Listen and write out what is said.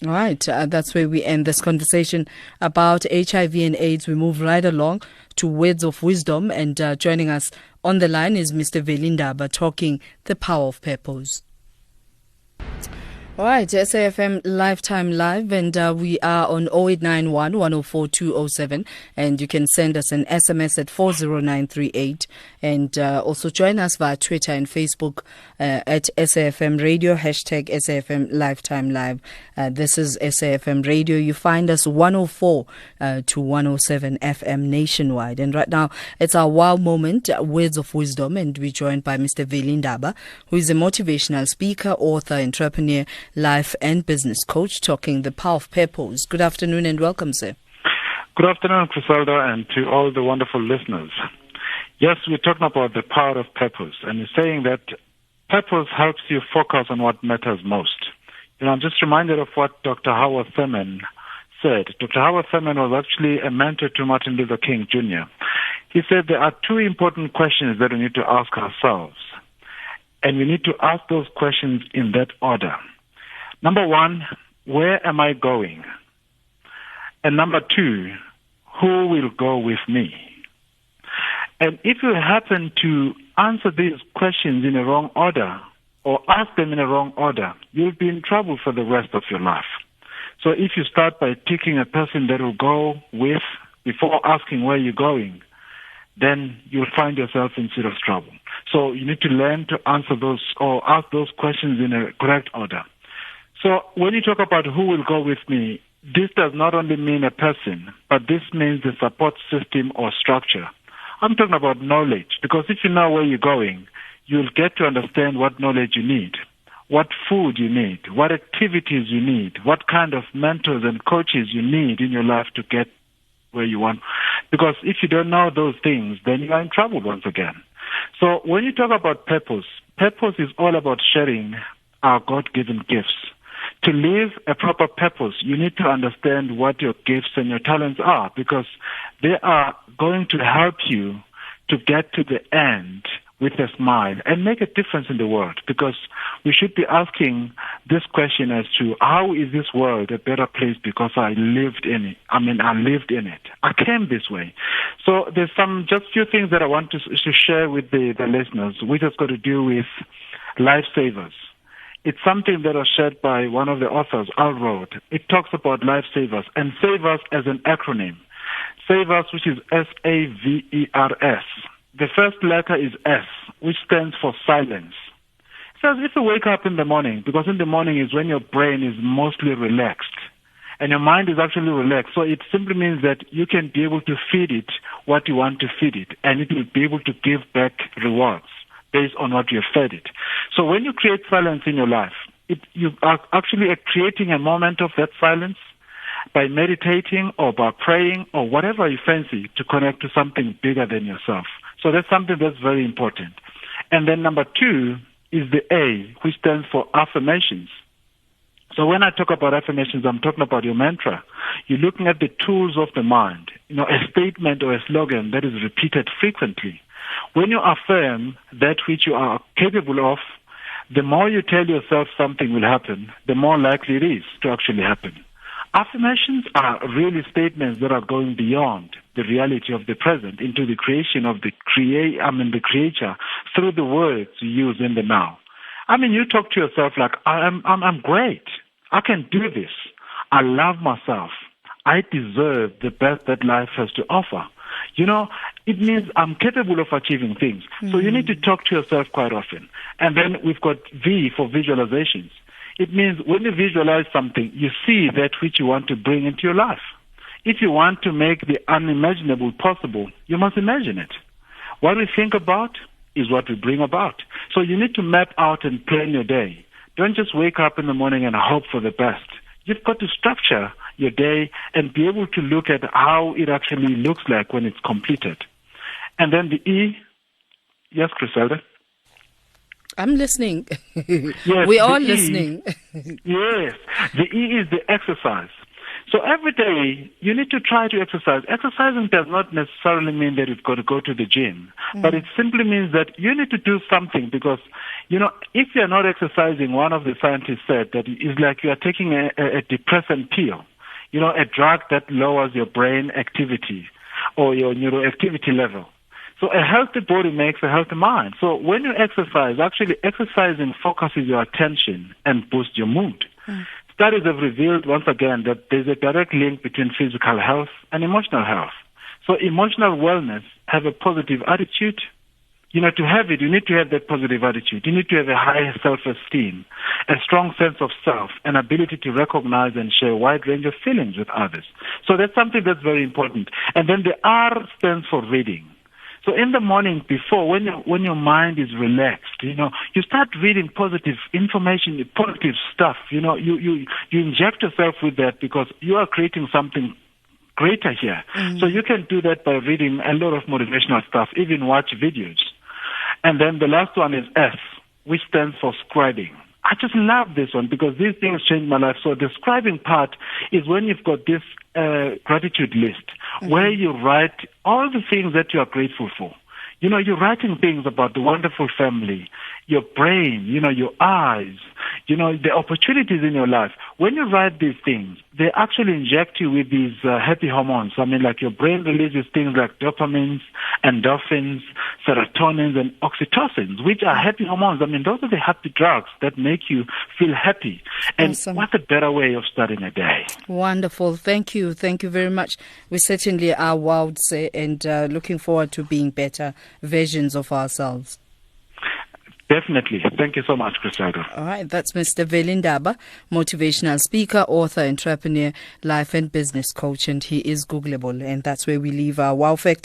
All right, that's where we end this conversation about HIV and AIDS. We move right along to words of wisdom, and joining us on the line is Mr. Veli Ndaba, talking the power of purpose. All right, SAFM Lifetime Live, and we are on 0891 104 207, and you can send us an SMS at 40938, and also join us via Twitter and Facebook at SAFM Radio, hashtag SAFM Lifetime Live. This is SAFM Radio. You find us 104 to 107 FM nationwide, and right now it's our wow moment, words of wisdom, and we're joined by Mr. Veli Ndaba, who is a motivational speaker, author, entrepreneur, life and business coach, talking the power of purpose. Good afternoon and welcome, sir. Good afternoon, Criselda, and to all the wonderful listeners. Yes, we're talking about the power of purpose, and you're saying that purpose helps you focus on what matters most. I'm just reminded of what Dr. Howard Thurman said. Dr. Howard Thurman was actually a mentor to Martin Luther King Jr. He said there are two important questions that we need to ask ourselves, and we need to ask those questions in that order. Number one, where am I going? And number two, who will go with me? And if you happen to answer these questions in the wrong order or ask them in the wrong order, you'll be in trouble for the rest of your life. So if you start by picking a person that will go with before asking where you're going, then you'll find yourself in serious trouble. So you need to learn to answer those or ask those questions in a correct order. So when you talk about who will go with me, this does not only mean a person, but this means the support system or structure. I'm talking about knowledge, because if you know where you're going, you'll get to understand what knowledge you need, what food you need, what activities you need, what kind of mentors and coaches you need in your life to get where you want. Because if you don't know those things, then you are in trouble once again. So when you talk about purpose, purpose is all about sharing our God-given gifts. To live a proper purpose, you need to understand what your gifts and your talents are, because they are going to help you to get to the end with a smile and make a difference in the world. Because we should be asking this question as to how is this world a better place because I lived in it. I lived in it. I came this way. So there's just few things that I want to share with the listeners, which has got to do with lifesavers. It's something that was shared by one of the authors, Al wrote. It talks about lifesavers, and savers as an acronym. Savers, which is SAVERS. The first letter is S, which stands for silence. It says if you wake up in the morning, because in the morning is when your brain is mostly relaxed, and your mind is actually relaxed. So it simply means that you can be able to feed it what you want to feed it, and it will be able to give back rewards based on what you have fed it. So when you create silence in your life, you are actually creating a moment of that silence by meditating or by praying or whatever you fancy to connect to something bigger than yourself. So that's something that's very important. And then number two is the A, which stands for affirmations. So when I talk about affirmations, I'm talking about your mantra. You're looking at the tools of the mind, a statement or a slogan that is repeated frequently. When you affirm that which you are capable of, the more you tell yourself something will happen, the more likely it is to actually happen. Affirmations are really statements that are going beyond the reality of the present into the creation of the creator through the words you use in the now. You talk to yourself like, I'm great. I can do this. I love myself. I deserve the best that life has to offer. It means I'm capable of achieving things. Mm-hmm. So you need to talk to yourself quite often. And then we've got V for visualizations. It means when you visualize something, you see that which you want to bring into your life. If you want to make the unimaginable possible, you must imagine it. What we think about is what we bring about. So you need to map out and plan your day. Don't just wake up in the morning and hope for the best. You've got to structure your day and be able to look at how it actually looks like when it's completed. And then the E, yes, Criselda? I'm listening. Yes, we are listening. Yes, the E is the exercise. So every day, you need to try to exercise. Exercising does not necessarily mean that you've got to go to the gym, but it simply means that you need to do something because, if you're not exercising, one of the scientists said that it's like you are taking a depressant pill, a drug that lowers your brain activity or your neuroactivity level. So a healthy body makes a healthy mind. So when you exercise, actually exercising focuses your attention and boosts your mood. Studies have revealed once again that there's a direct link between physical health and emotional health. So emotional wellness, have a positive attitude. To have it, you need to have that positive attitude. You need to have a high self-esteem, a strong sense of self, an ability to recognize and share a wide range of feelings with others. So that's something that's very important. And then the R stands for reading. So in the morning before, when your mind is relaxed, you start reading positive information, positive stuff. You inject yourself with that because you are creating something greater here. So you can do that by reading a lot of motivational stuff, even watch videos. And then the last one is S, which stands for scribing. I just love this one because these things changed my life. So the scribing part is when you've got this gratitude list where you write all the things that you are grateful for. You're writing things about the wonderful family, your brain, your eyes, the opportunities in your life. When you write these things, they actually inject you with these happy hormones. Like your brain releases things like dopamines, endorphins, serotonins, and oxytocins, which are happy hormones. Those are the happy drugs that make you feel happy. And Awesome. What a better way of starting a day. Wonderful. Thank you. Thank you very much. We certainly are wowed and looking forward to being better versions of ourselves. Definitely. Thank you so much, Griselda. All right. That's Mr. Veli Ndaba, motivational speaker, author, entrepreneur, life and business coach, and he is Googleable. And that's where we leave our wow factor.